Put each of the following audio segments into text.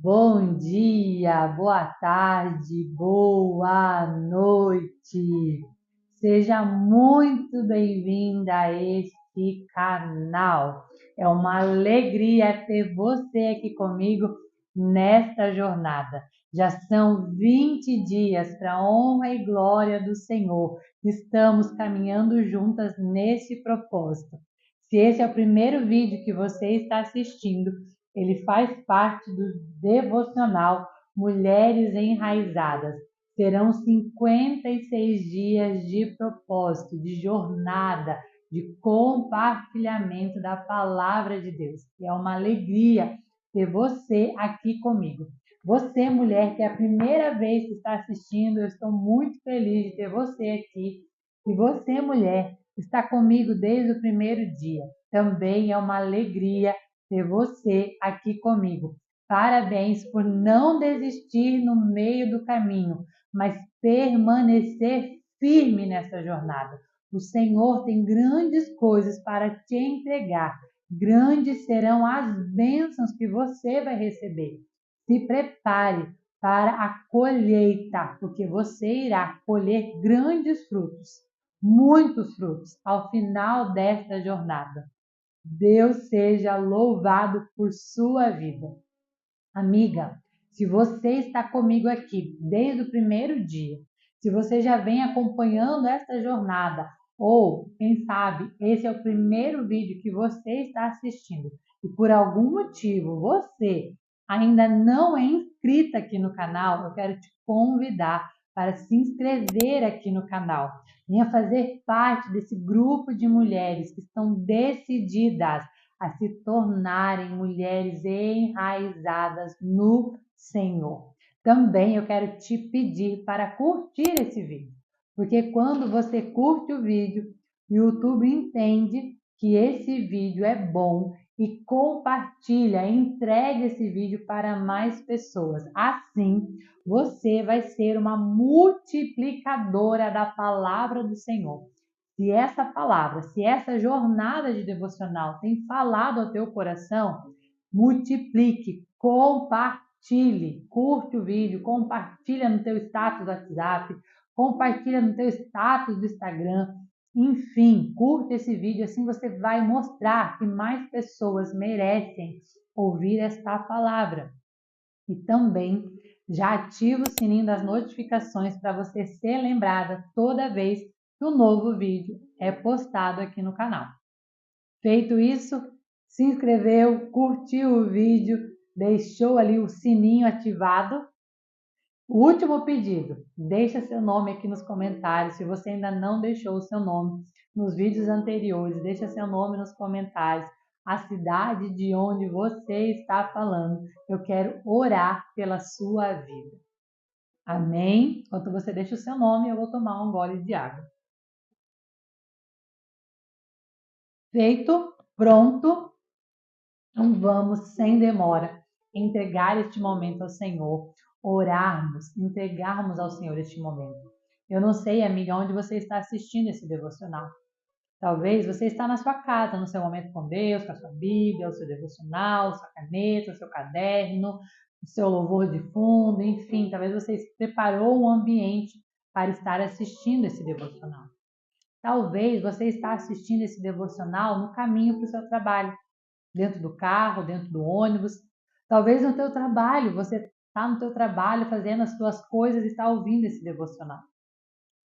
Bom dia, boa tarde, boa noite. Seja muito bem-vinda a este canal. É uma alegria ter você aqui comigo nesta jornada. Já são 20 dias para a honra e glória do Senhor. Estamos caminhando juntas nesse propósito. Se esse é o primeiro vídeo que você está assistindo, ele faz parte do devocional Mulheres Enraizadas. Serão 56 dias de propósito, de jornada, de compartilhamento da palavra de Deus. E é uma alegria ter você aqui comigo. Você, mulher, que é a primeira vez que está assistindo, eu estou muito feliz de ter você aqui. E você, mulher, está comigo desde o primeiro dia. Também é uma alegria ter você aqui comigo. Parabéns por não desistir no meio do caminho, mas permanecer firme nessa jornada. O Senhor tem grandes coisas para te entregar. Grandes serão as bênçãos que você vai receber. Se prepare para a colheita, porque você irá colher grandes frutos, muitos frutos, ao final desta jornada. Deus seja louvado por sua vida. Amiga, se você está comigo aqui desde o primeiro dia, se você já vem acompanhando esta jornada, ou, quem sabe, esse é o primeiro vídeo que você está assistindo e por algum motivo você ainda não é inscrita aqui no canal, eu quero te convidar para se inscrever aqui no canal. Venha fazer parte desse grupo de mulheres que estão decididas a se tornarem mulheres enraizadas no Senhor. Também eu quero te pedir para curtir esse vídeo, porque quando você curte o vídeo, o YouTube entende que esse vídeo é bom e compartilha, entrega esse vídeo para mais pessoas. Assim, você vai ser uma multiplicadora da palavra do Senhor. Se essa palavra, se essa jornada de devocional tem falado ao teu coração, multiplique, compartilhe, curte o vídeo, compartilha no teu status do WhatsApp, compartilha no teu status do Instagram, enfim, curte esse vídeo, assim você vai mostrar que mais pessoas merecem ouvir esta palavra. E também já ativa o sininho das notificações para você ser lembrada toda vez que um novo vídeo é postado aqui no canal. Feito isso, se inscreveu, curtiu o vídeo, deixou ali o sininho ativado. O último pedido, deixa seu nome aqui nos comentários, se você ainda não deixou o seu nome nos vídeos anteriores, deixa seu nome nos comentários, a cidade de onde você está falando. Eu quero orar pela sua vida. Amém? Enquanto você deixa o seu nome, eu vou tomar um gole de água. Feito, pronto. Então vamos, sem demora, entregar este momento ao Senhor, orarmos, entregarmos ao Senhor este momento. Eu não sei, amiga, onde você está assistindo esse devocional. Talvez você está na sua casa, no seu momento com Deus, com a sua Bíblia, o seu devocional, sua caneta, o seu caderno, o seu louvor de fundo, enfim, talvez você preparou um ambiente para estar assistindo esse devocional. Talvez você está assistindo esse devocional no caminho para o seu trabalho, dentro do carro, dentro do ônibus. Talvez no teu trabalho, você está no teu trabalho fazendo as suas coisas e está ouvindo esse devocional.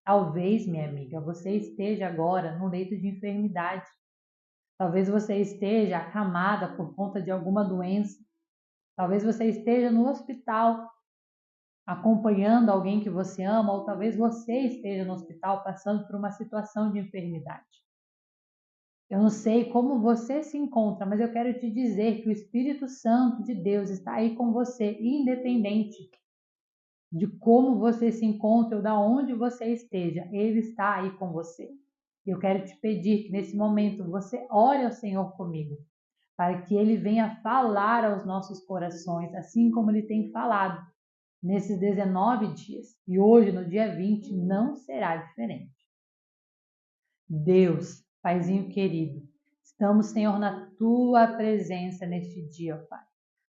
Talvez, minha amiga, você esteja agora no leito de enfermidade. Talvez você esteja acamada por conta de alguma doença. Talvez você esteja no hospital acompanhando alguém que você ama, ou talvez você esteja no hospital passando por uma situação de enfermidade. Eu não sei como você se encontra, mas eu quero te dizer que o Espírito Santo de Deus está aí com você, independente de como você se encontra ou de onde você esteja, Ele está aí com você. Eu quero te pedir que nesse momento você ore ao Senhor comigo, para que Ele venha falar aos nossos corações, assim como Ele tem falado nesses 19 dias. E hoje, no dia 20, não será diferente. Deus, Paizinho querido, estamos, Senhor, na Tua presença neste dia, ó Pai.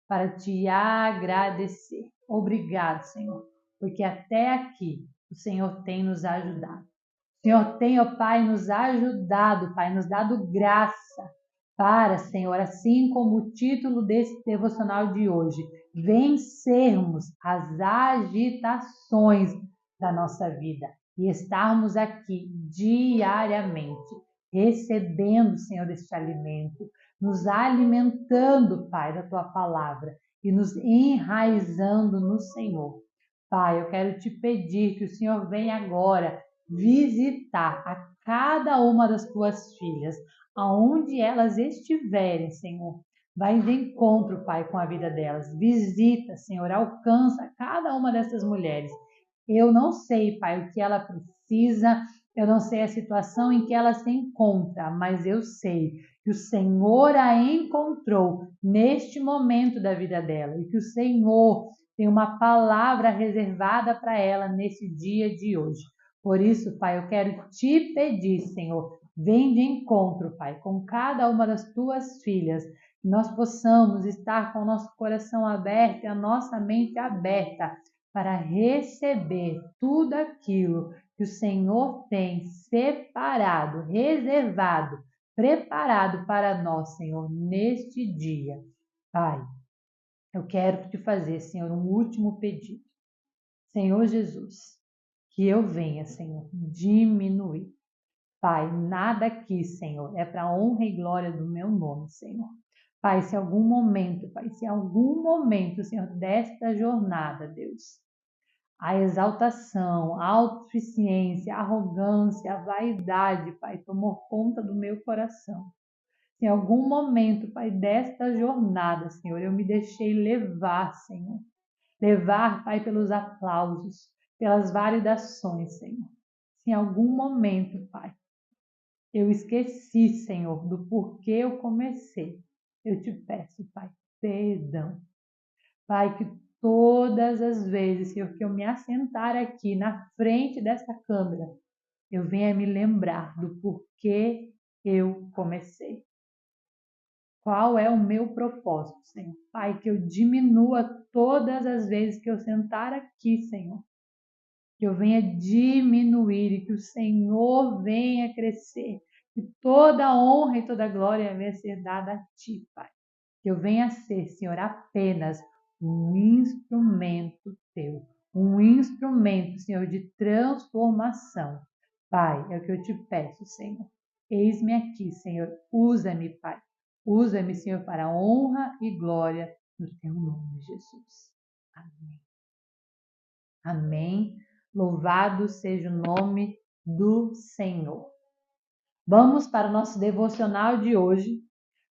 para te agradecer. Obrigado, Senhor, porque até aqui o Senhor tem nos ajudado. O Senhor tem, ó Pai, nos ajudado, Pai, nos dado graça para, Senhor, assim como o título desse devocional de hoje, vencermos as agitações da nossa vida e estarmos aqui diariamente, recebendo, Senhor, este alimento, nos alimentando, Pai, da Tua palavra e nos enraizando no Senhor. Pai, eu quero te pedir que o Senhor venha agora visitar a cada uma das tuas filhas, aonde elas estiverem, Senhor. Vai de encontro, Pai, com a vida delas. Visita, Senhor, alcança cada uma dessas mulheres. Eu não sei, Pai, o que ela precisa, eu não sei a situação em que ela se encontra, mas eu sei que o Senhor a encontrou neste momento da vida dela e que o Senhor tem uma palavra reservada para ela nesse dia de hoje. Por isso, Pai, eu quero te pedir, Senhor, vem de encontro, Pai, com cada uma das tuas filhas, que nós possamos estar com o nosso coração aberto e a nossa mente aberta para receber tudo aquilo que o Senhor tem separado, reservado, preparado para nós, Senhor, neste dia. Pai, eu quero te fazer, Senhor, um último pedido. Senhor Jesus, que eu venha, Senhor, diminuir. Pai, nada aqui, Senhor, é para a honra e glória do meu nome, Senhor. Pai, se algum momento, Pai, se algum momento, Senhor, desta jornada, Deus, a exaltação, a autossuficiência, a arrogância, a vaidade, Pai, tomou conta do meu coração. Se em algum momento, Pai, desta jornada, Senhor, eu me deixei levar, Senhor. Levar, Pai, pelos aplausos, pelas validações, Senhor. Se em algum momento, Pai, eu esqueci, Senhor, do porquê eu comecei, eu te peço, Pai, perdão. Pai, que todas as vezes, Senhor, que eu me assentar aqui na frente dessa câmera, eu venha me lembrar do porquê eu comecei. Qual é o meu propósito, Senhor? Pai, que eu diminua todas as vezes que eu sentar aqui, Senhor. Que eu venha diminuir e que o Senhor venha crescer. Que toda a honra e toda a glória venha ser dada a Ti, Pai. Que eu venha ser, Senhor, apenas um instrumento Teu. Um instrumento, Senhor, de transformação. Pai, é o que eu te peço, Senhor. Eis-me aqui, Senhor. Usa-me, Pai. Usa-me, Senhor, para a honra e glória do Teu nome, Jesus. Amém. Amém. Louvado seja o nome do Senhor. Vamos para o nosso devocional de hoje.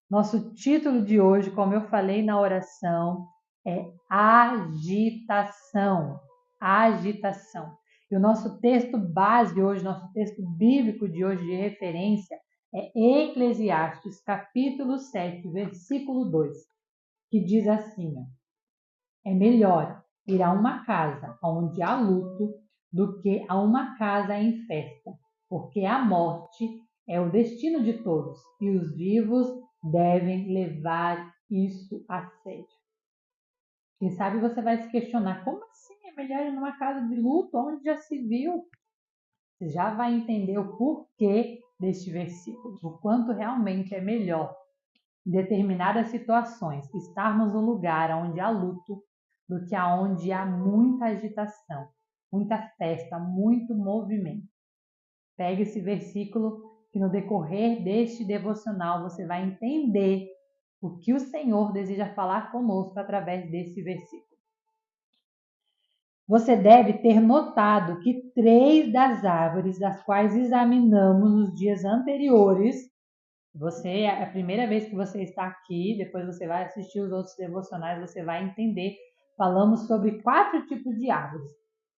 Nosso título de hoje, como eu falei na oração, é agitação. Agitação. E o nosso texto base de hoje, nosso texto bíblico de hoje de referência é Eclesiastes, capítulo 7, versículo 2, que diz assim: é melhor ir a uma casa onde há luto do que a uma casa em festa, porque a morte é o destino de todos e os vivos devem levar isso a sério. Quem sabe você vai se questionar, como assim é melhor ir numa casa de luto onde já se viu? Você já vai entender o porquê deste versículo, o quanto realmente é melhor em determinadas situações estarmos no lugar onde há luto do que aonde há muita agitação, muita festa, muito movimento. Pegue esse versículo que no decorrer deste devocional você vai entender o que o Senhor deseja falar conosco através desse versículo. Você deve ter notado que 3 das árvores das quais examinamos nos dias anteriores, você é a primeira vez que você está aqui, depois você vai assistir os outros devocionais, você vai entender. Falamos sobre 4 tipos de árvores: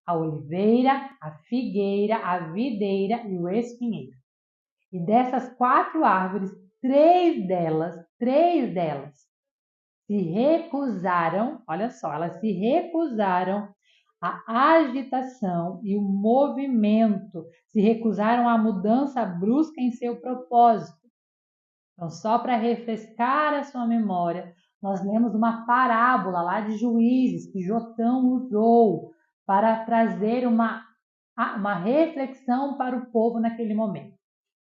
a oliveira, a figueira, a videira e o espinheiro. E dessas 4 árvores, 3 delas se recusaram, olha só, elas se recusaram à agitação e o movimento, se recusaram à mudança brusca em seu propósito. Então, só para refrescar a sua memória, Nós lemos uma parábola lá de Juízes que Jotão usou para trazer uma reflexão para o povo naquele momento.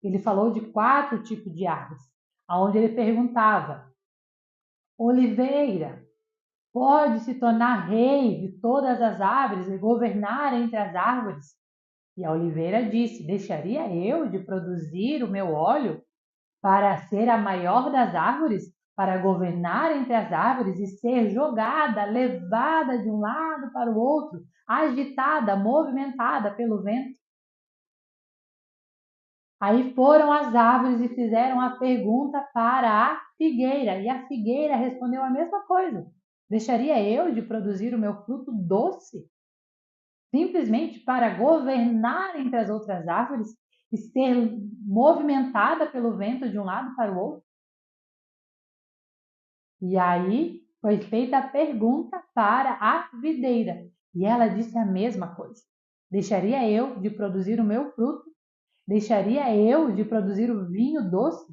Ele falou de 4 tipos de árvores, onde ele perguntava: oliveira pode se tornar rei de todas as árvores e governar entre as árvores? E a oliveira disse: deixaria eu de produzir o meu óleo para ser a maior das árvores, para governar entre as árvores e ser jogada, levada de um lado para o outro, agitada, movimentada pelo vento? Aí foram as árvores e fizeram a pergunta para a figueira, e a figueira respondeu a mesma coisa: deixaria eu de produzir o meu fruto doce, simplesmente para governar entre as outras árvores e ser movimentada pelo vento de um lado para o outro? E aí foi feita a pergunta para a videira, e ela disse a mesma coisa: deixaria eu de produzir o meu fruto? Deixaria eu de produzir o vinho doce,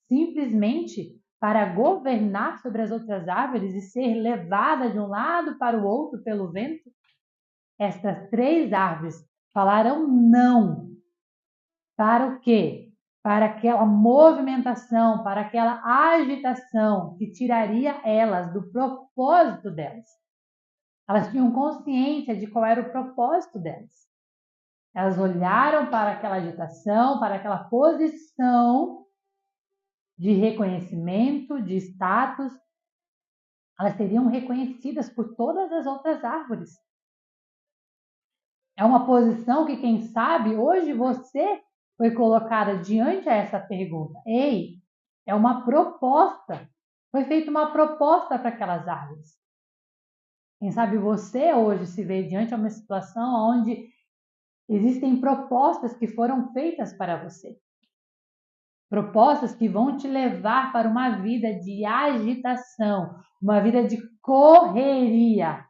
simplesmente para governar sobre as outras árvores e ser levada de um lado para o outro pelo vento? Estas 3 árvores falaram não. Para o quê? Para aquela movimentação, para aquela agitação que tiraria elas do propósito delas. Elas tinham consciência de qual era o propósito delas. Elas olharam para aquela agitação, para aquela posição de reconhecimento, de status. Elas seriam reconhecidas por todas as outras árvores. É uma posição que, quem sabe, hoje você foi colocada diante a essa pergunta. Ei, é uma proposta. Foi feita uma proposta para aquelas árvores. Quem sabe você hoje se vê diante de uma situação onde existem propostas que foram feitas para você. Propostas que vão te levar para uma vida de agitação, uma vida de correria.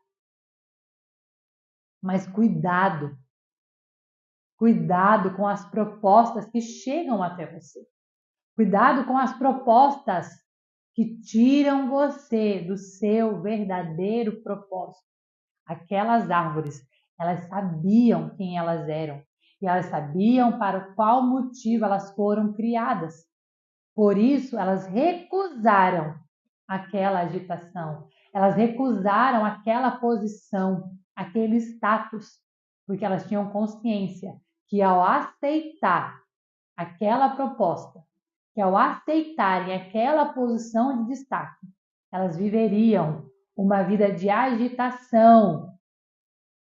Mas cuidado. Cuidado com as propostas que chegam até você. Cuidado com as propostas que tiram você do seu verdadeiro propósito. Aquelas árvores, elas sabiam quem elas eram e elas sabiam para qual motivo elas foram criadas. Por isso, elas recusaram aquela agitação, elas recusaram aquela posição, aquele status, porque elas tinham consciência que ao aceitar aquela proposta, que ao aceitarem aquela posição de destaque, elas viveriam uma vida de agitação,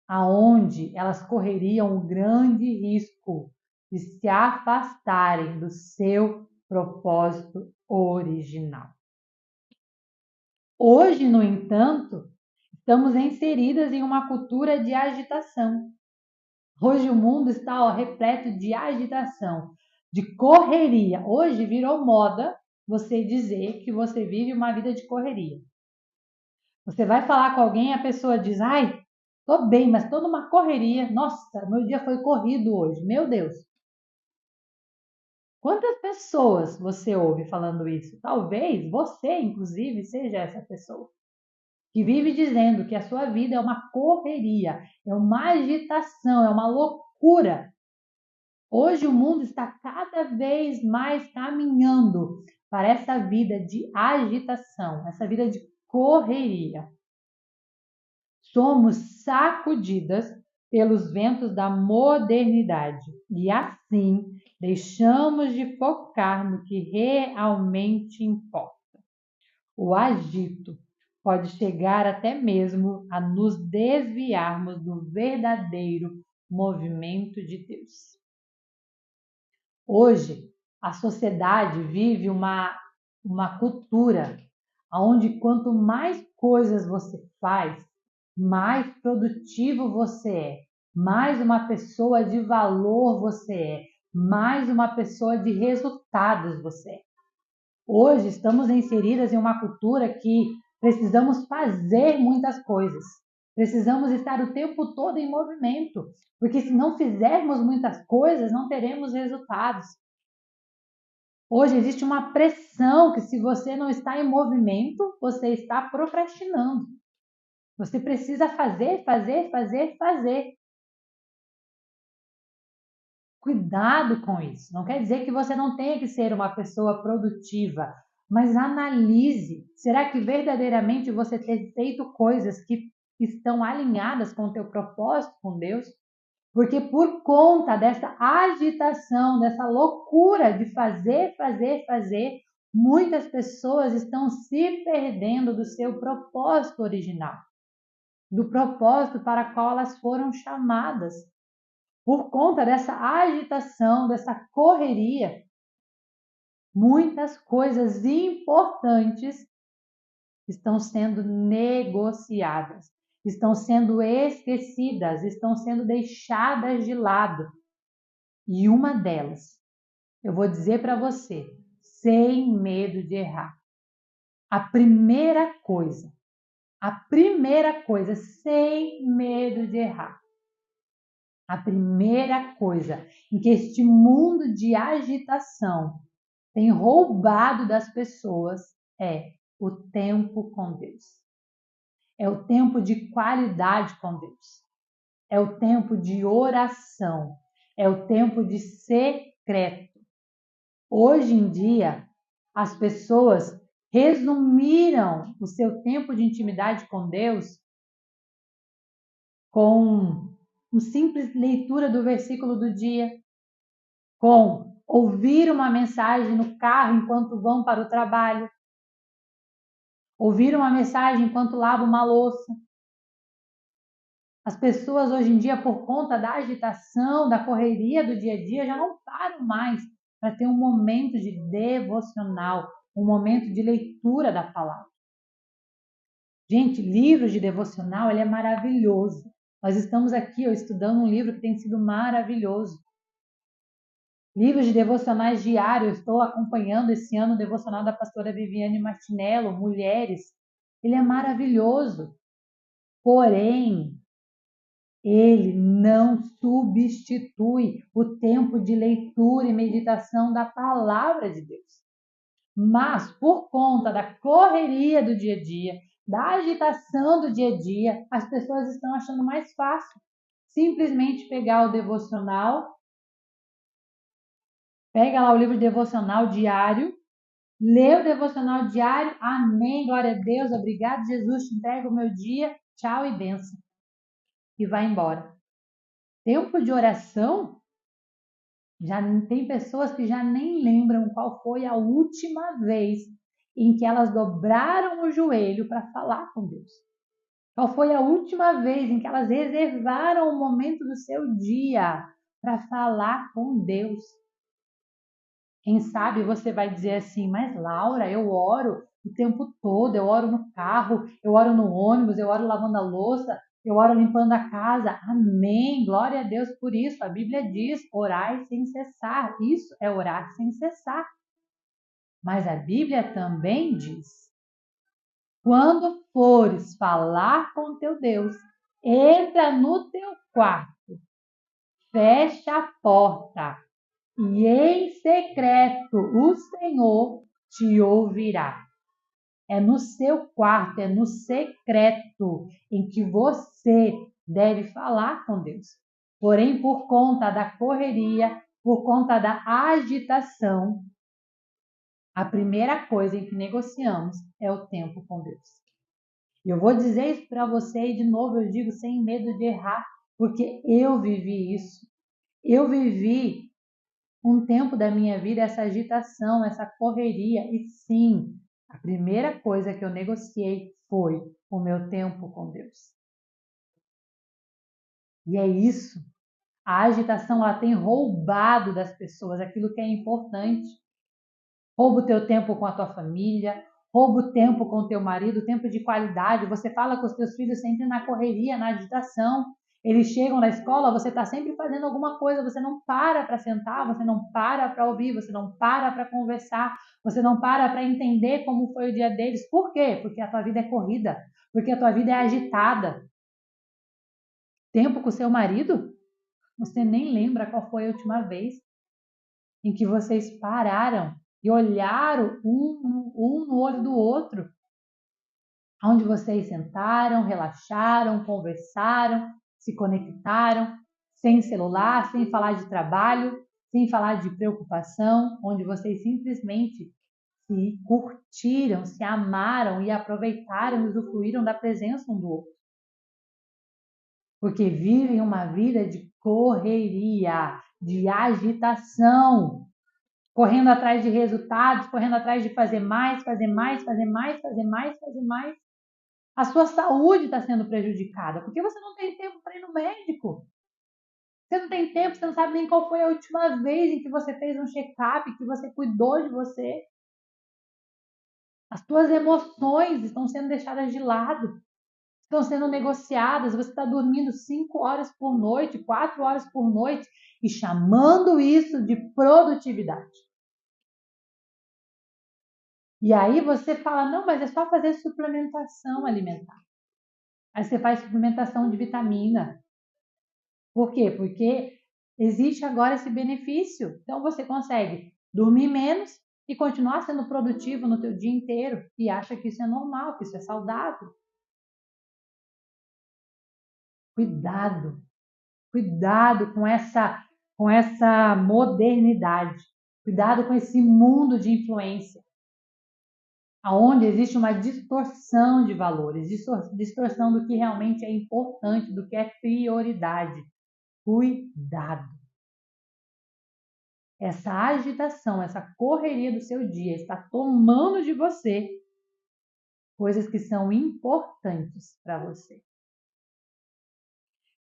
aonde elas correriam o grande risco de se afastarem do seu propósito original. Hoje, no entanto, estamos inseridas em uma cultura de agitação. Hoje o mundo está repleto de agitação, de correria. Hoje virou moda você dizer que você vive uma vida de correria. Você vai falar com alguém e a pessoa diz: ai, tô bem, mas tô numa correria. Nossa, meu dia foi corrido hoje. Meu Deus. Quantas pessoas você ouve falando isso? Talvez você, inclusive, seja essa pessoa que vive dizendo que a sua vida é uma correria, é uma agitação, é uma loucura. Hoje o mundo está cada vez mais caminhando para essa vida de agitação, essa vida de correria. Somos sacudidas pelos ventos da modernidade e assim deixamos de focar no que realmente importa. O agito pode chegar até mesmo a nos desviarmos do verdadeiro movimento de Deus. Hoje, a sociedade vive uma cultura onde quanto mais coisas você faz, mais produtivo você é, mais uma pessoa de valor você é, mais uma pessoa de resultados você é. Hoje estamos inseridas em uma cultura que precisamos fazer muitas coisas. Precisamos estar o tempo todo em movimento, porque se não fizermos muitas coisas, não teremos resultados. Hoje existe uma pressão que se você não está em movimento, você está procrastinando. Você precisa fazer. Cuidado com isso. Não quer dizer que você não tenha que ser uma pessoa produtiva, mas analise. Será que verdadeiramente você tem feito coisas que estão alinhadas com o teu propósito com Deus? Porque por conta dessa agitação, dessa loucura de fazer, muitas pessoas estão se perdendo do seu propósito original, do propósito para qual elas foram chamadas. Por conta dessa agitação, dessa correria, muitas coisas importantes estão sendo negociadas, estão sendo esquecidas, estão sendo deixadas de lado. E uma delas, eu vou dizer para você, sem medo de errar. A primeira coisa, sem medo de errar. A primeira coisa em que este mundo de agitação tem roubado das pessoas é o tempo com Deus. É o tempo de qualidade com Deus. É o tempo de oração. É o tempo de secreto. Hoje em dia, as pessoas resumiram o seu tempo de intimidade com Deus com uma simples leitura do versículo do dia, com ouvir uma mensagem no carro enquanto vão para o trabalho, ouvir uma mensagem enquanto lavam uma louça. As pessoas hoje em dia, por conta da agitação, da correria do dia a dia, já não param mais para ter um momento de devocional, um momento de leitura da palavra. Gente, livro de devocional, ele é maravilhoso. Nós estamos aqui estudando um livro que tem sido maravilhoso. Livros de devocionais diários, estou acompanhando esse ano o devocional da pastora Viviane Martinello, Mulheres. Ele é maravilhoso. Porém, ele não substitui o tempo de leitura e meditação da palavra de Deus. Mas, por conta da correria do dia a dia, da agitação do dia a dia, as pessoas estão achando mais fácil simplesmente pegar o devocional, pega lá o livro devocional diário, lê o devocional diário, amém, glória a Deus, obrigado Jesus, te entrego o meu dia, tchau e bênção. E vai embora. Tempo de oração, já tem pessoas que já nem lembram qual foi a última vez em que elas dobraram o joelho para falar com Deus. Qual foi a última vez em que elas reservaram um momento do seu dia para falar com Deus? Quem sabe você vai dizer assim, mas Laura, eu oro o tempo todo, eu oro no carro, eu oro no ônibus, eu oro lavando a louça, eu oro limpando a casa. Amém, glória a Deus por isso. A Bíblia diz, orai sem cessar. Isso é orar sem cessar. Mas a Bíblia também diz, quando fores falar com teu Deus, entra no teu quarto, fecha a porta e em secreto o Senhor te ouvirá. É no seu quarto, é no secreto em que você deve falar com Deus. Porém, por conta da correria, por conta da agitação, a primeira coisa em que negociamos é o tempo com Deus. E eu vou dizer isso para você e de novo eu digo sem medo de errar, porque eu vivi isso. Eu vivi um tempo da minha vida essa agitação, essa correria. E sim, a primeira coisa que eu negociei foi o meu tempo com Deus. E é isso. A agitação ela tem roubado das pessoas aquilo que é importante. Rouba o teu tempo com a tua família, rouba o tempo com o teu marido, tempo de qualidade. Você fala com os teus filhos sempre na correria, na agitação. Eles chegam na escola, você está sempre fazendo alguma coisa, você não para sentar, você não para ouvir, você não para conversar, você não para entender como foi o dia deles. Por quê? Porque a tua vida é corrida, porque a tua vida é agitada. Tempo com o seu marido? Você nem lembra qual foi a última vez em que vocês pararam e olharam um no olho do outro, onde vocês sentaram, relaxaram, conversaram, se conectaram, sem celular, sem falar de trabalho, sem falar de preocupação, onde vocês simplesmente se curtiram, se amaram e aproveitaram e usufruíram da presença um do outro. Porque vivem uma vida de correria, de agitação, correndo atrás de resultados, correndo atrás de fazer mais, fazer mais, fazer mais, fazer mais, fazer mais. A sua saúde está sendo prejudicada, porque você não tem tempo para ir no médico. Você não tem tempo, você não sabe nem qual foi a última vez em que você fez um check-up, que você cuidou de você. As suas emoções estão sendo deixadas de lado, estão sendo negociadas. Você está dormindo 5 horas por noite, 4 horas por noite e chamando isso de produtividade. E aí você fala, não, mas é só fazer suplementação alimentar. Aí você faz suplementação de vitamina. Por quê? Porque existe agora esse benefício. Então você consegue dormir menos e continuar sendo produtivo no teu dia inteiro e acha que isso é normal, que isso é saudável. Cuidado, cuidado com essa modernidade. Cuidado com esse mundo de influência, onde existe uma distorção de valores, distorção do que realmente é importante, do que é prioridade. Cuidado. Essa agitação, essa correria do seu dia está tomando de você coisas que são importantes para você.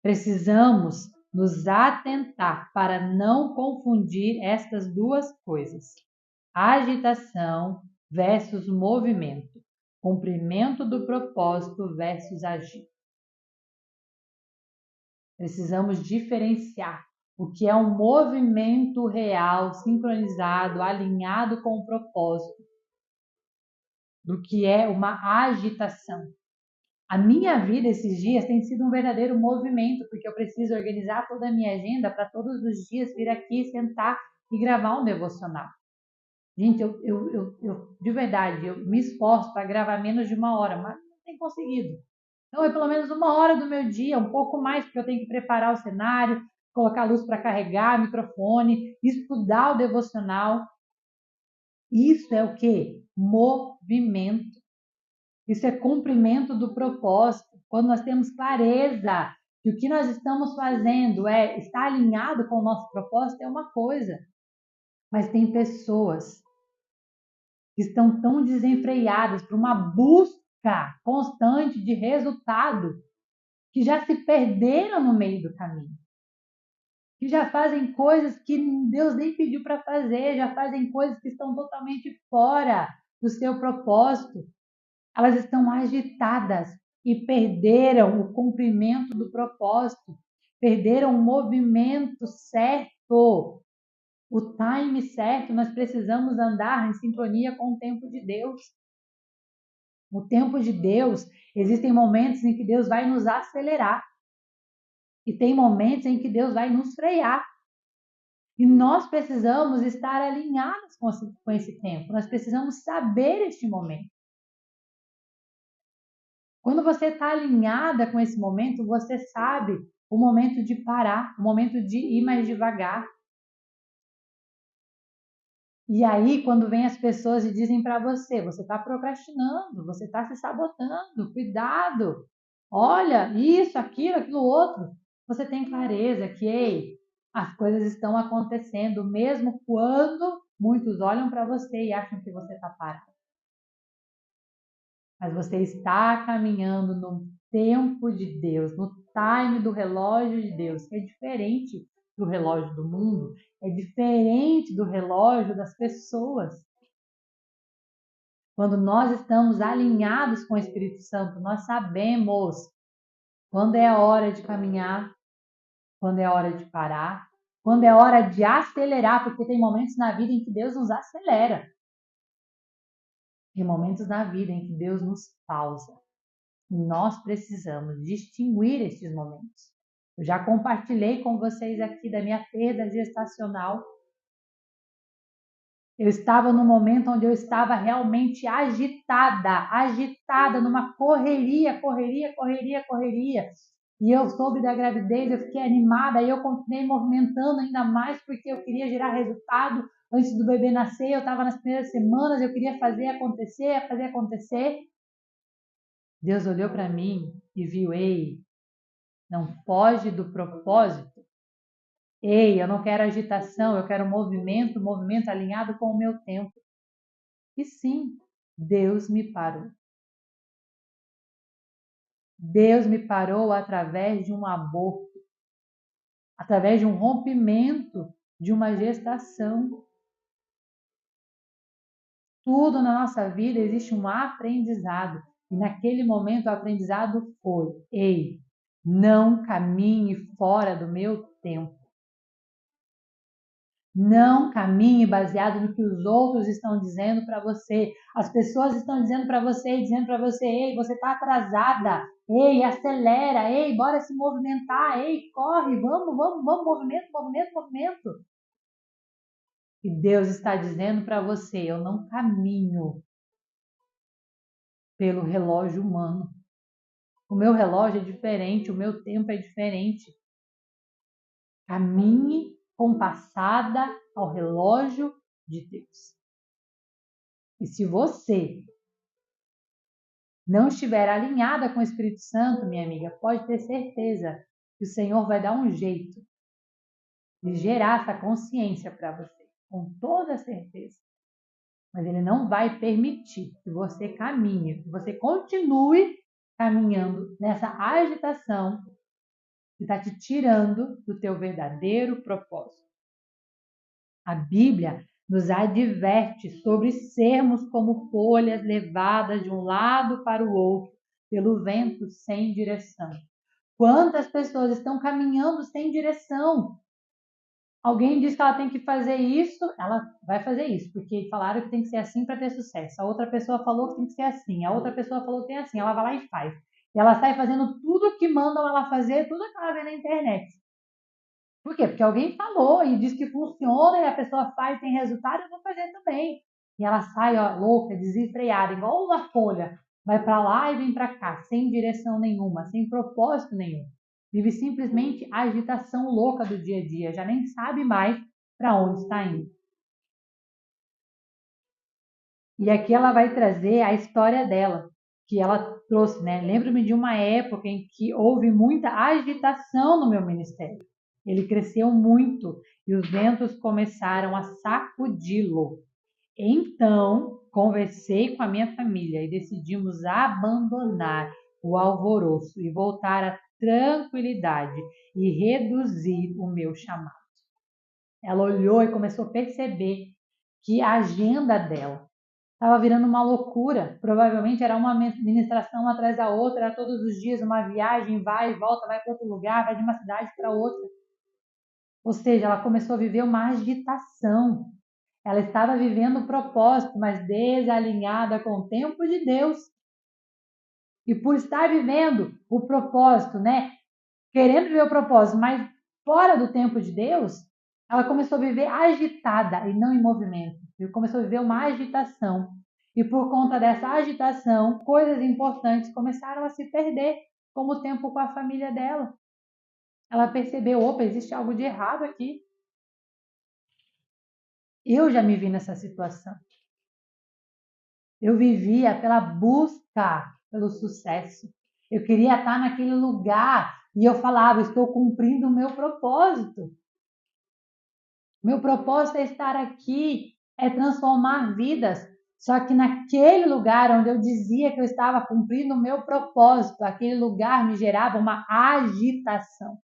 Precisamos nos atentar para não confundir estas duas coisas. Agitação versus movimento. Cumprimento do propósito versus agir. Precisamos diferenciar o que é um movimento real, sincronizado, alinhado com o propósito, do que é uma agitação. A minha vida esses dias tem sido um verdadeiro movimento, porque eu preciso organizar toda a minha agenda para todos os dias vir aqui, sentar e gravar um devocional. Gente, eu de verdade, eu me esforço para gravar menos de 1 hora, mas não tenho conseguido. Então é pelo menos 1 hora do meu dia, um pouco mais, porque eu tenho que preparar o cenário, colocar a luz para carregar, microfone, estudar o devocional. Isso é o quê? Movimento. Isso é cumprimento do propósito. Quando nós temos clareza que o que nós estamos fazendo está alinhado com o nosso propósito, é uma coisa. Mas tem pessoas que estão tão desenfreadas por uma busca constante de resultado que já se perderam no meio do caminho. Que já fazem coisas que Deus nem pediu para fazer, já fazem coisas que estão totalmente fora do seu propósito. Elas estão agitadas e perderam o cumprimento do propósito, perderam o movimento certo, o time certo. Nós precisamos andar em sincronia com o tempo de Deus. O tempo de Deus, existem momentos em que Deus vai nos acelerar e tem momentos em que Deus vai nos frear. E nós precisamos estar alinhados com esse tempo, nós precisamos saber este momento. Quando você está alinhada com esse momento, você sabe o momento de parar, o momento de ir mais devagar. E aí, quando vem as pessoas e dizem para você está procrastinando, você está se sabotando, cuidado, olha, isso, aquilo outro. Você tem clareza que, ei, as coisas estão acontecendo, mesmo quando muitos olham para você e acham que você está parado. Mas você está caminhando no tempo de Deus, no time do relógio de Deus, que é diferente do relógio do mundo, é diferente do relógio das pessoas. Quando nós estamos alinhados com o Espírito Santo, nós sabemos quando é a hora de caminhar, quando é a hora de parar, quando é hora de acelerar, porque tem momentos na vida em que Deus nos acelera. Tem momentos na vida em que Deus nos pausa. E nós precisamos distinguir esses momentos. Eu já compartilhei com vocês aqui da minha perda gestacional. Eu estava num momento onde eu estava realmente agitada, numa correria. E eu soube da gravidez, eu fiquei animada, e eu continuei movimentando ainda mais porque eu queria gerar resultado antes do bebê nascer. Eu estava nas primeiras semanas, eu queria fazer acontecer. Deus olhou para mim e viu, ei, não foge do propósito. Ei, eu não quero agitação, eu quero movimento alinhado com o meu tempo. E sim, Deus me parou. Deus me parou através de um aborto, através de um rompimento, de uma gestação. Tudo na nossa vida existe um aprendizado. E naquele momento o aprendizado foi: ei, não caminhe fora do meu tempo. Não caminhe baseado no que os outros estão dizendo para você. As pessoas estão dizendo para você, ei, você está atrasada. Ei, acelera. Ei, bora se movimentar. Ei, corre, vamos, movimento. E Deus está dizendo para você, eu não caminho pelo relógio humano. O meu relógio é diferente, o meu tempo é diferente. Caminhe compassada ao relógio de Deus. E se você não estiver alinhada com o Espírito Santo, minha amiga, pode ter certeza que o Senhor vai dar um jeito de gerar essa consciência para você, com toda certeza. Mas Ele não vai permitir que você caminhe, que você continue caminhando nessa agitação que está te tirando do teu verdadeiro propósito. A Bíblia nos adverte sobre sermos como folhas levadas de um lado para o outro pelo vento sem direção. Quantas pessoas estão caminhando sem direção? Alguém diz que ela tem que fazer isso, ela vai fazer isso, porque falaram que tem que ser assim para ter sucesso. A outra pessoa falou que tem que ser assim, a outra pessoa falou que tem assim, ela vai lá e faz. E ela sai fazendo tudo que mandam ela fazer, tudo que ela vê na internet. Por quê? Porque alguém falou e diz que funciona e a pessoa faz e tem resultado, eu vou fazer também. E ela sai, ó, louca, desenfreada, igual uma folha. Vai para lá e vem para cá, sem direção nenhuma, sem propósito nenhum. Vive simplesmente a agitação louca do dia a dia, já nem sabe mais para onde está indo. E aqui ela vai trazer a história dela, que ela trouxe, né? Lembro-me de uma época em que houve muita agitação no meu ministério. Ele cresceu muito e os ventos começaram a sacudi-lo. Então, conversei com a minha família e decidimos abandonar o alvoroço e voltar à tranquilidade e reduzir o meu chamado. Ela olhou e começou a perceber que a agenda dela estava virando uma loucura. Provavelmente era uma ministração atrás da outra, era todos os dias uma viagem, vai e volta, vai para outro lugar, vai de uma cidade para outra. Ou seja, ela começou a viver uma agitação. Ela estava vivendo o propósito, mas desalinhada com o tempo de Deus. E por estar vivendo o propósito, né? Querendo viver o propósito, mas fora do tempo de Deus, ela começou a viver agitada e não em movimento. Ela começou a viver uma agitação. E por conta dessa agitação, coisas importantes começaram a se perder, como o tempo com a família dela. Ela percebeu, opa, existe algo de errado aqui. Eu já me vi nessa situação. Eu vivia pela busca pelo sucesso. Eu queria estar naquele lugar e eu falava, estou cumprindo o meu propósito. Meu propósito é estar aqui, é transformar vidas. Só que naquele lugar onde eu dizia que eu estava cumprindo o meu propósito, aquele lugar me gerava uma agitação.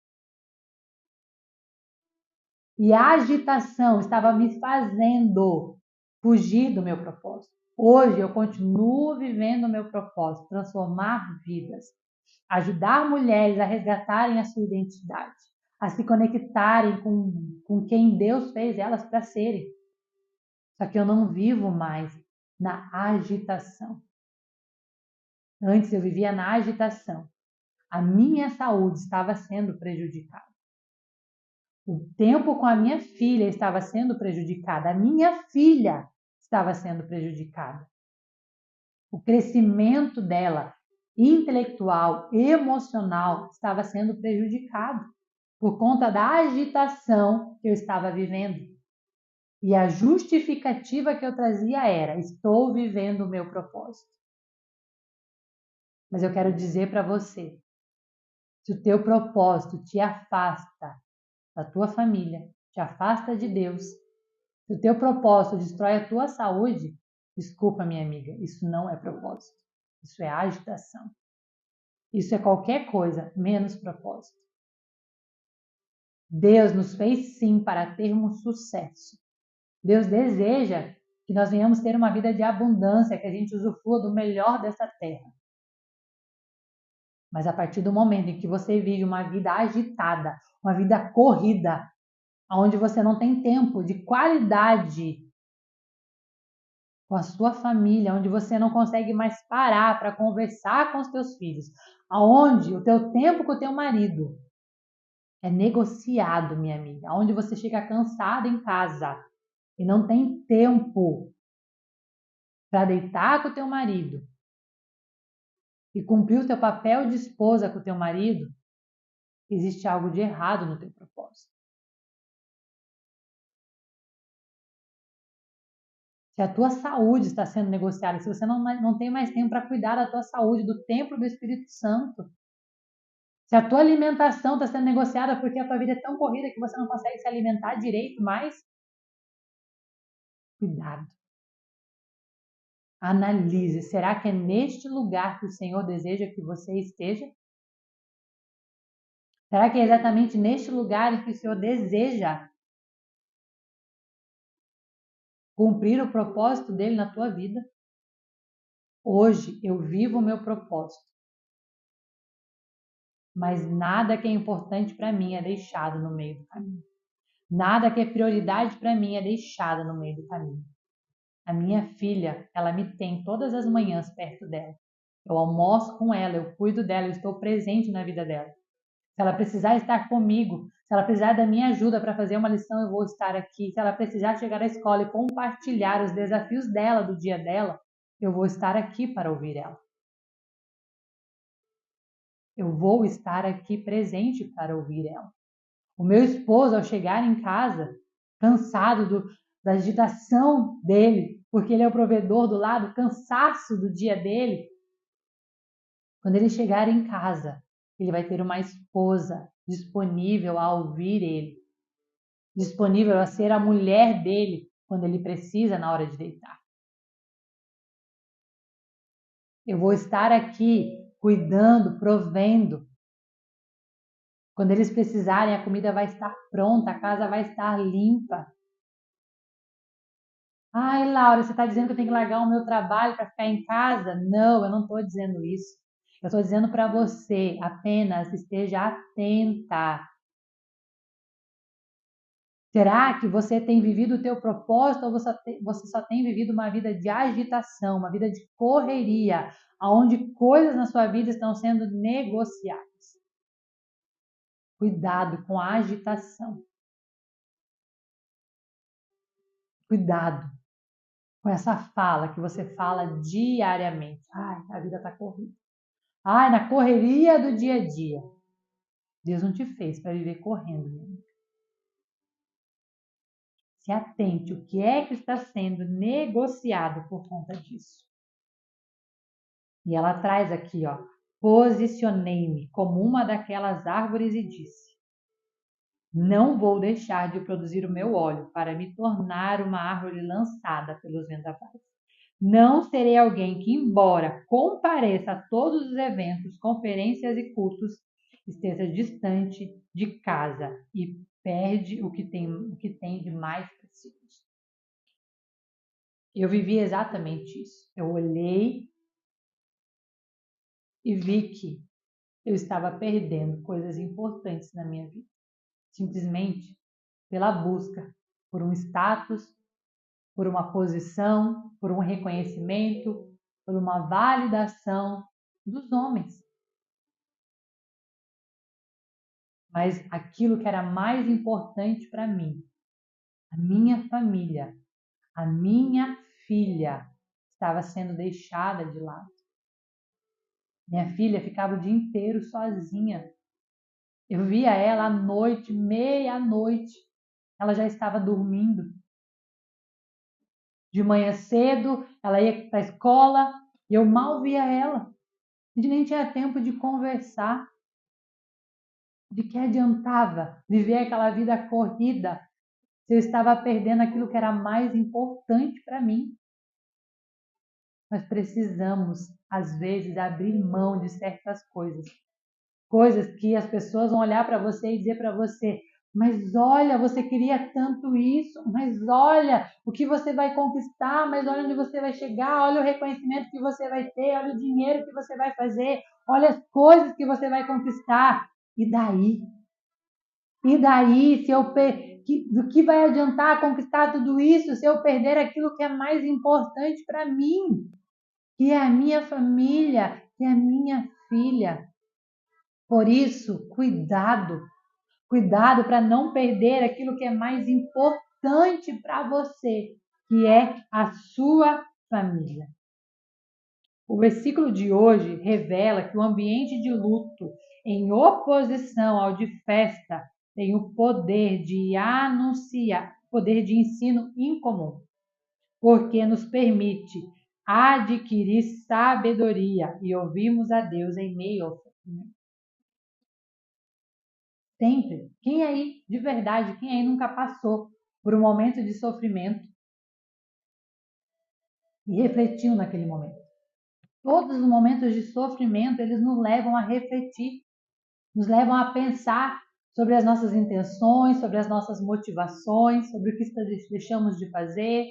E a agitação estava me fazendo fugir do meu propósito. Hoje eu continuo vivendo o meu propósito, transformar vidas, ajudar mulheres a resgatarem a sua identidade, a se conectarem com quem Deus fez elas para serem. Só que eu não vivo mais na agitação. Antes eu vivia na agitação. A minha saúde estava sendo prejudicada. O tempo com a minha filha estava sendo prejudicada. A minha filha estava sendo prejudicada. O crescimento dela, intelectual, emocional, estava sendo prejudicado por conta da agitação que eu estava vivendo. E a justificativa que eu trazia era: estou vivendo o meu propósito. Mas eu quero dizer para você, se o teu propósito te afasta da tua família, te afasta de Deus, se o teu propósito destrói a tua saúde, desculpa, minha amiga, isso não é propósito. Isso é agitação. Isso é qualquer coisa menos propósito. Deus nos fez sim para termos sucesso. Deus deseja que nós venhamos ter uma vida de abundância, que a gente usufrua do melhor dessa terra. Mas a partir do momento em que você vive uma vida agitada, uma vida corrida, onde você não tem tempo de qualidade com a sua família, onde você não consegue mais parar para conversar com os teus filhos, aonde o teu tempo com o teu marido é negociado, minha amiga, aonde você chega cansada em casa e não tem tempo para deitar com o teu marido e cumprir o teu papel de esposa com o teu marido, existe algo de errado no teu propósito. Se a tua saúde está sendo negociada, se você não tem mais tempo para cuidar da tua saúde, do templo do Espírito Santo, se a tua alimentação está sendo negociada porque a tua vida é tão corrida que você não consegue se alimentar direito mais, cuidado. Analise, será que é neste lugar que o Senhor deseja que você esteja? Será que é exatamente neste lugar que o Senhor deseja cumprir o propósito dele na tua vida? Hoje eu vivo o meu propósito, mas nada que é importante para mim é deixado no meio do caminho. Nada que é prioridade para mim é deixado no meio do caminho. A minha filha, ela me tem todas as manhãs perto dela. Eu almoço com ela, eu cuido dela, eu estou presente na vida dela. Se ela precisar estar comigo, se ela precisar da minha ajuda para fazer uma lição, eu vou estar aqui. Se ela precisar chegar à escola e compartilhar os desafios dela, do dia dela, eu vou estar aqui para ouvir ela. Eu vou estar aqui presente para ouvir ela. O meu esposo, ao chegar em casa, cansado da agitação dele, porque ele é o provedor do lado, cansaço do dia dele, quando ele chegar em casa, ele vai ter uma esposa disponível a ouvir ele, disponível a ser a mulher dele quando ele precisa na hora de deitar. Eu vou estar aqui cuidando, provendo. Quando eles precisarem, a comida vai estar pronta, a casa vai estar limpa. Ai, Laura, você está dizendo que eu tenho que largar o meu trabalho para ficar em casa? Não, eu não estou dizendo isso. Eu estou dizendo para você, apenas esteja atenta. Será que você tem vivido o teu propósito ou você só tem vivido uma vida de agitação, uma vida de correria, onde coisas na sua vida estão sendo negociadas? Cuidado com a agitação. Cuidado com essa fala que você fala diariamente. Ai, a vida está corrida. Ai, na correria do dia a dia. Deus não te fez para viver correndo, meu amigo. Se atente, o que é que está sendo negociado por conta disso? E ela traz aqui, ó, posicionei-me como uma daquelas árvores e disse: não vou deixar de produzir o meu óleo para me tornar uma árvore lançada pelos vendavais. Não serei alguém que, embora compareça a todos os eventos, conferências e cultos, esteja distante de casa e perde o que tem de mais precioso. Eu vivi exatamente isso. Eu olhei e vi que eu estava perdendo coisas importantes na minha vida, simplesmente pela busca por um status, por uma posição, por um reconhecimento, por uma validação dos homens. Mas aquilo que era mais importante para mim, a minha família, a minha filha, estava sendo deixada de lado. Minha filha ficava o dia inteiro sozinha. Eu via ela à noite, meia-noite, ela já estava dormindo. De manhã cedo, ela ia para a escola e eu mal via ela. A gente nem tinha tempo de conversar. De que adiantava viver aquela vida corrida se eu estava perdendo aquilo que era mais importante para mim? Nós precisamos, às vezes, abrir mão de certas coisas. Coisas que as pessoas vão olhar para você e dizer para você: mas olha, você queria tanto isso, mas olha o que você vai conquistar, mas olha onde você vai chegar, olha o reconhecimento que você vai ter, olha o dinheiro que você vai fazer, olha as coisas que você vai conquistar. E daí? E daí, se eu do que vai adiantar conquistar tudo isso se eu perder aquilo que é mais importante para mim, que é a minha família, que é a minha filha? Por isso, cuidado, cuidado para não perder aquilo que é mais importante para você, que é a sua família. O versículo de hoje revela que o ambiente de luto, em oposição ao de festa, tem o poder de anunciar, poder de ensino incomum, porque nos permite adquirir sabedoria e ouvirmos a Deus em meio ao sofrimento. Sempre. Quem aí, de verdade, quem aí nunca passou por um momento de sofrimento e refletiu naquele momento? Todos os momentos de sofrimento, eles nos levam a refletir, nos levam a pensar sobre as nossas intenções, sobre as nossas motivações, sobre o que deixamos de fazer.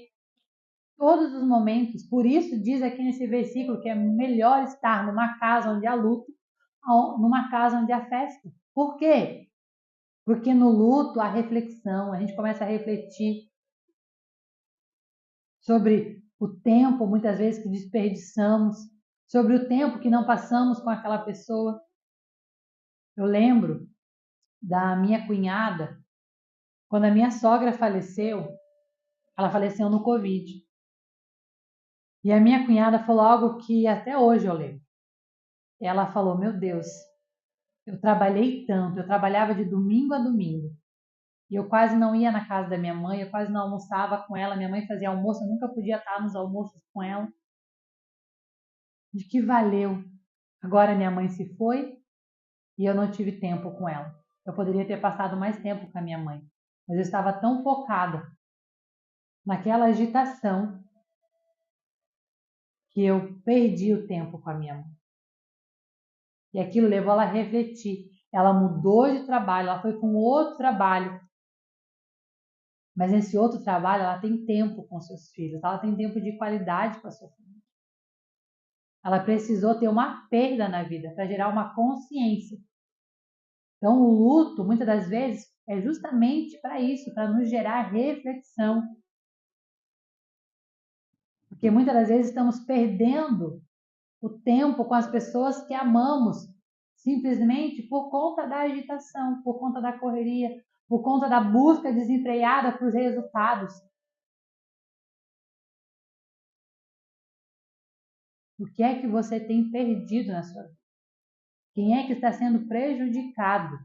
Todos os momentos. Por isso diz aqui nesse versículo que é melhor estar numa casa onde há luto, numa casa onde há festa. Por quê? Porque no luto há reflexão, a gente começa a refletir sobre o tempo, muitas vezes, que desperdiçamos, sobre o tempo que não passamos com aquela pessoa. Eu lembro da minha cunhada, quando a minha sogra faleceu, ela faleceu no Covid. E a minha cunhada falou algo que até hoje eu lembro. Ela falou: meu Deus, eu trabalhei tanto, eu trabalhava de domingo a domingo. E eu quase não ia na casa da minha mãe, eu quase não almoçava com ela. Minha mãe fazia almoço, eu nunca podia estar nos almoços com ela. De que valeu? Agora minha mãe se foi e eu não tive tempo com ela. Eu poderia ter passado mais tempo com a minha mãe, mas eu estava tão focada naquela agitação que eu perdi o tempo com a minha mãe. E aquilo levou ela a refletir. Ela mudou de trabalho, ela foi com outro trabalho. Mas nesse outro trabalho ela tem tempo com seus filhos, ela tem tempo de qualidade com a sua família. Ela precisou ter uma perda na vida para gerar uma consciência. Então o luto, muitas das vezes, é justamente para isso, para nos gerar reflexão. Porque muitas das vezes estamos perdendo o tempo com as pessoas que amamos, simplesmente por conta da agitação, por conta da correria, por conta da busca desenfreada por resultados. O que é que você tem perdido na sua vida? Quem é que está sendo prejudicado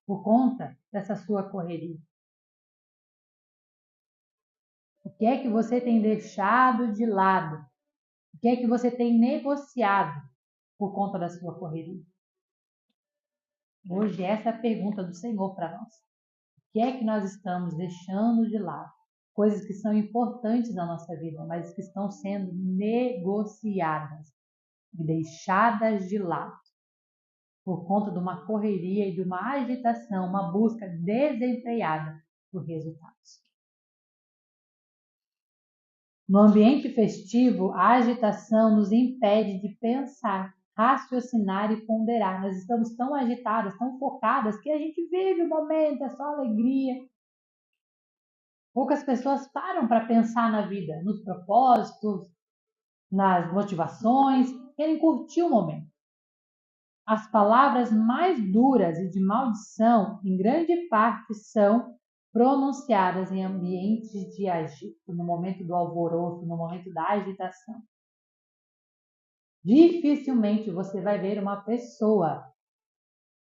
por conta dessa sua correria? O que é que você tem deixado de lado? O que é que você tem negociado por conta da sua correria? Hoje essa é a pergunta do Senhor para nós. O que é que nós estamos deixando de lado? Coisas que são importantes na nossa vida, mas que estão sendo negociadas e deixadas de lado por conta de uma correria e de uma agitação, uma busca desenfreada por resultados. No ambiente festivo, a agitação nos impede de pensar, raciocinar e ponderar. Nós estamos tão agitadas, tão focadas, que a gente vive o momento, é só alegria. Poucas pessoas param para pensar na vida, nos propósitos, nas motivações, querem curtir o momento. As palavras mais duras e de maldição, em grande parte, são pronunciadas em ambientes de agito, no momento do alvoroço, no momento da agitação. Dificilmente você vai ver uma pessoa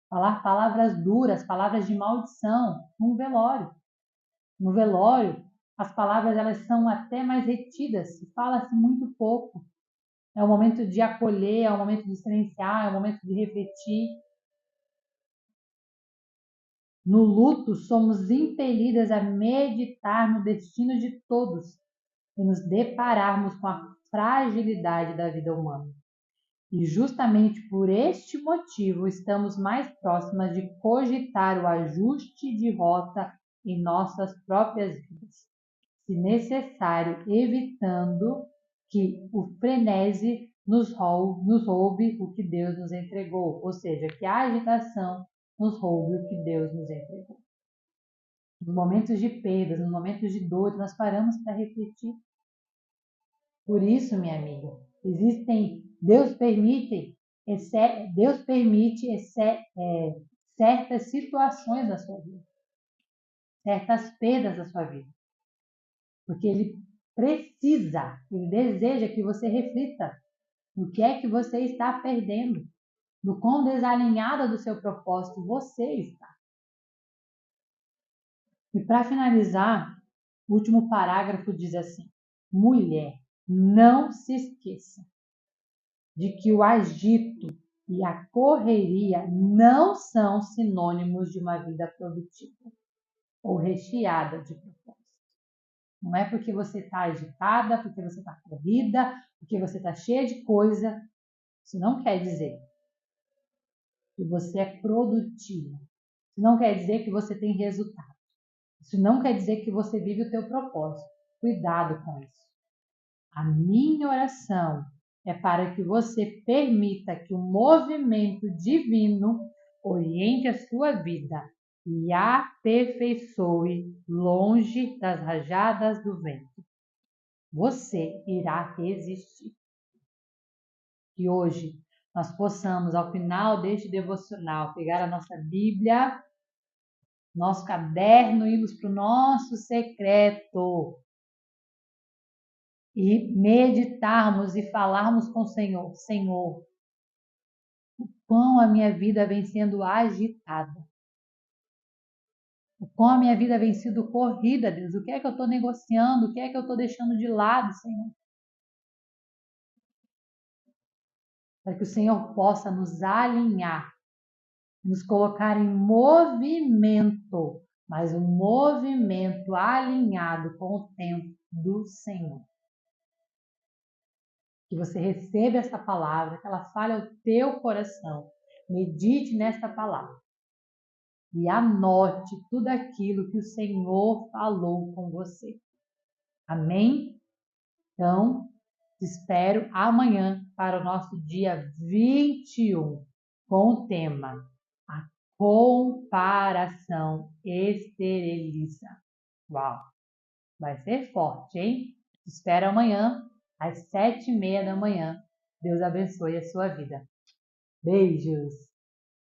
falar palavras duras, palavras de maldição, num velório. No velório, as palavras elas são até mais retidas, fala-se muito pouco. É o momento de acolher, é o momento de silenciar, é o momento de refletir. No luto, somos impelidas a meditar no destino de todos e nos depararmos com a fragilidade da vida humana. E justamente por este motivo estamos mais próximas de cogitar o ajuste de rota em nossas próprias vidas, se necessário, evitando que o frenesi nos roube o que Deus nos entregou, ou seja, que a agitação nos roube o que Deus nos entregou. Nos momentos de perdas, nos momentos de dor, nós paramos para refletir. Por isso, minha amiga, Deus permite certas situações na sua vida, certas perdas na sua vida, porque Ele deseja que você reflita no que é que você está perdendo, no quão desalinhada do seu propósito você está. E para finalizar, o último parágrafo diz assim: mulher, não se esqueça de que o agito e a correria não são sinônimos de uma vida produtiva ou recheada de propósito. Não é porque você está agitada, porque você está corrida, porque você está cheia de coisa. Isso não quer dizer que você é produtiva. Isso não quer dizer que você tem resultado. Isso não quer dizer que você vive o teu propósito. Cuidado com isso. A minha oração é para que você permita que o movimento divino oriente a sua vida e a aperfeiçoe longe das rajadas do vento. Você irá resistir. Que hoje nós possamos, ao final deste devocional, pegar a nossa Bíblia, nosso caderno, irmos para o nosso secreto e meditarmos e falarmos com o Senhor: Senhor, o quão a minha vida vem sendo agitada, o quão a minha vida vem sendo corrida, Deus, o que é que eu estou negociando, o que é que eu estou deixando de lado, Senhor? Para que o Senhor possa nos alinhar, nos colocar em movimento, mas um movimento alinhado com o tempo do Senhor. Que você receba essa palavra, que ela fale ao teu coração. Medite nesta palavra e anote tudo aquilo que o Senhor falou com você. Amém? Então, te espero amanhã para o nosso dia 21, com o tema A Comparação Esteriliza. Uau! Vai ser forte, hein? Te espero amanhã, às 7:30 da manhã. Deus abençoe a sua vida. Beijos!